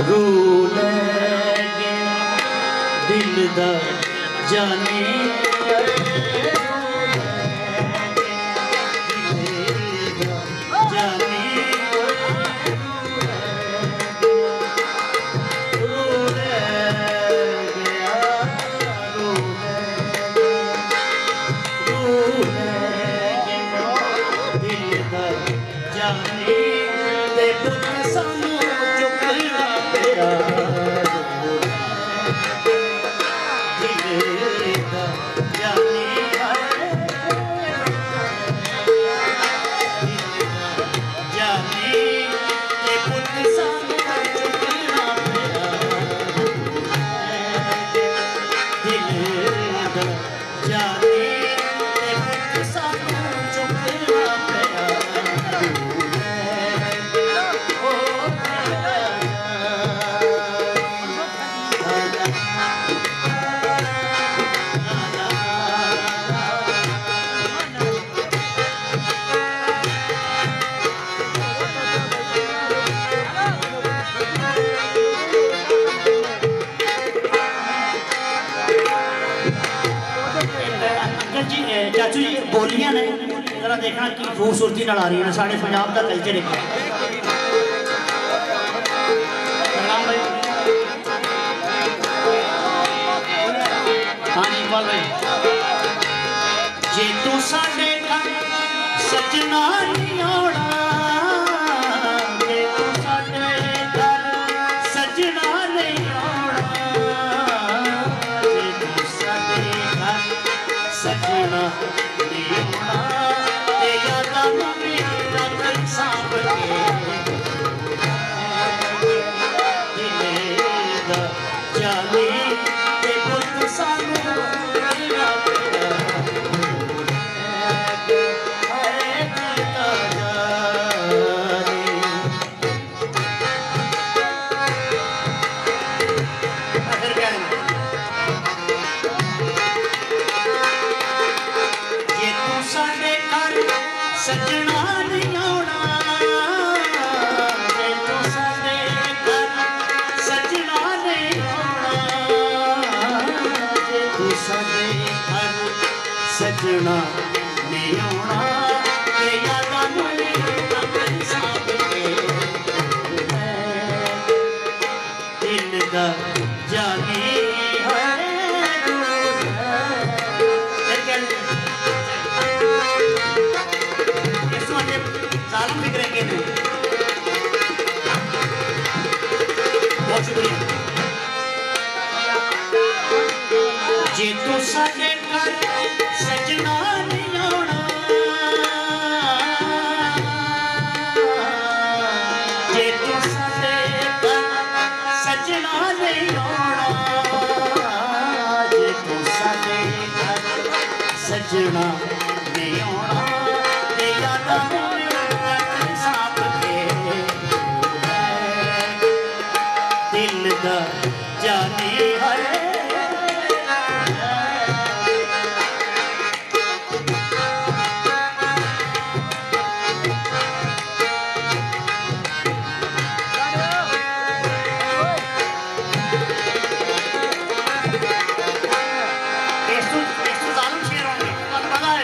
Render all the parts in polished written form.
Rule दिल दा जाने चाचू जी बोलियां ने जरा देखना कि खूबसूरती नाल आ रही है साढ़े पंजाब का कल्चर है। हाँ जी इकबाल भाई जे तू साडे घर सजना नहीं आउणा जे तू साडे घर सजना नहीं आउणा जे तू साडे घर सजना नहीं आउणा ते यादां नूं भी रख सांभ के दिले दा जाने ते पुत सानू करना पिया सजना नहीं आउणा जे तू साडे घर सजना नहीं आउणा जे तू साडे घर सजना नहीं आउणा ते यादां नूं रख सांभ के दिल दा जाने बहुत शुक्रिया जे तू साडे घर सजना नहीं आउणा जे तू साडे घर सजना नहीं आउणा जे तू साडे घर सजना नहीं आउणा ते यादां नूं रख सांभ के दिल दा जाने है जालम शेर होंगे पता है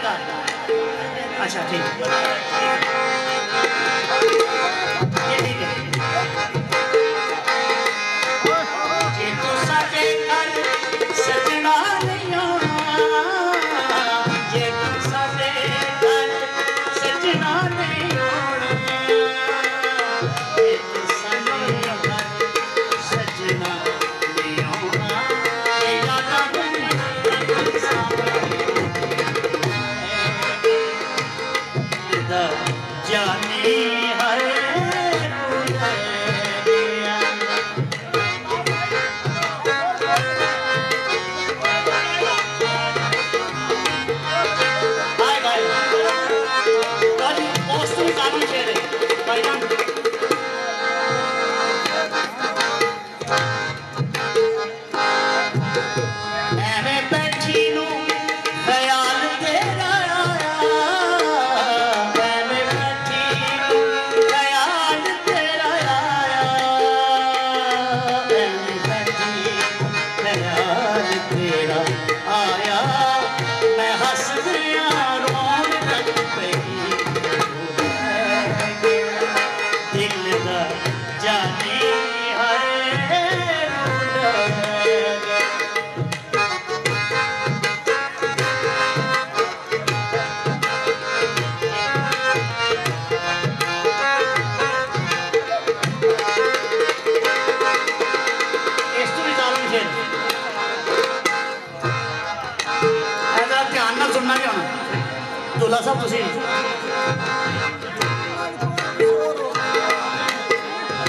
बंदा साहब तुसी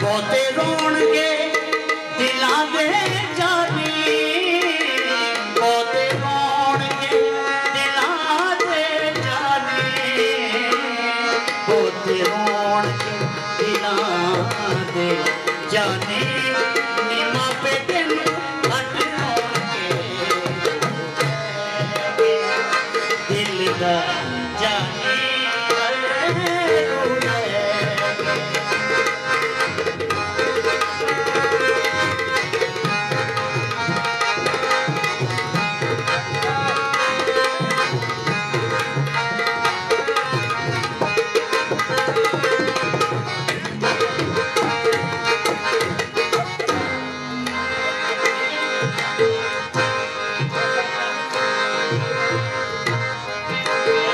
बहुते रोणगे दिलां दे जानी बहुते रोणगे दिलां दे जानी बहुते रोणगे दिलां दे जानी नीमा पे दिन हट रोणगे दिल दा जानी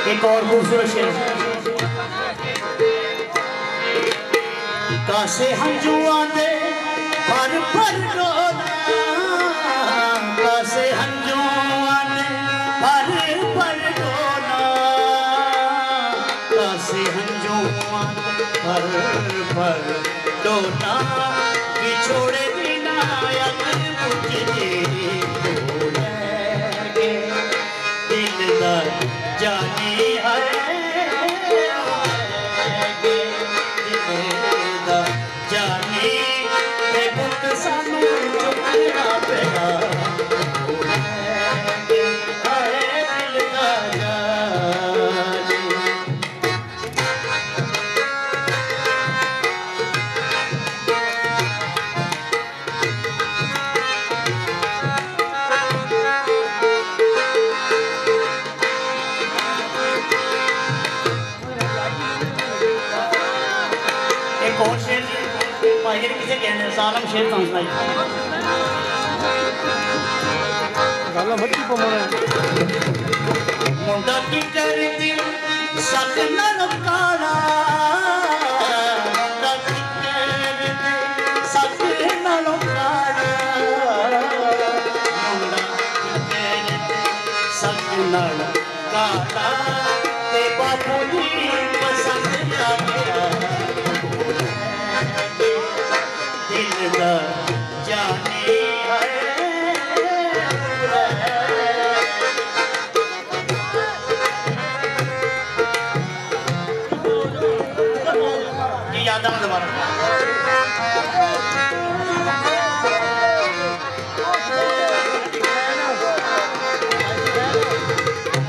एक और खूबसूरत शेर कासे हंजुआ दे पर डोला कासे हंजुआ दे पर डोला कासे हंजुआ पर डोला बिछोड़े बिना अगर मुझे दिल दा जानी है जानी ते पुत सानू चुकना पेगा दिल दा जानी एक और शेर भाई किसे कहने सालम शेर तो सुनाई गाला मत की पमरा मुंडा की करती सक नल काला मुंडा की करती सक नल काला मुंडा की करती सक नल काला ते बापू जी पसंद आ गया दिल दा जानी है ये याद आना दोबारा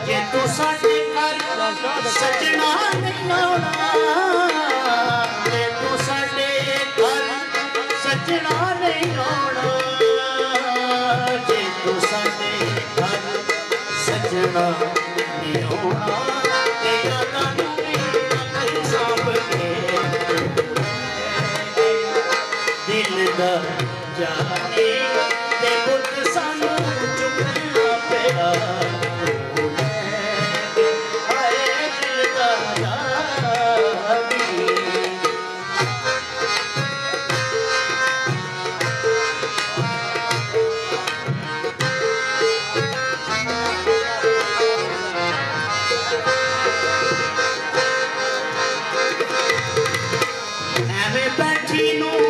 ये तो साडे घर सजना नहीं आना ये तो साडे घर सजना नहीं आना जे तू साडे घर सजना नहीं आना तेरा नाम सांभ के दिल दा जाने ते बुत सानू चुकना पेगा हाय दिल दा जानी बैठी नू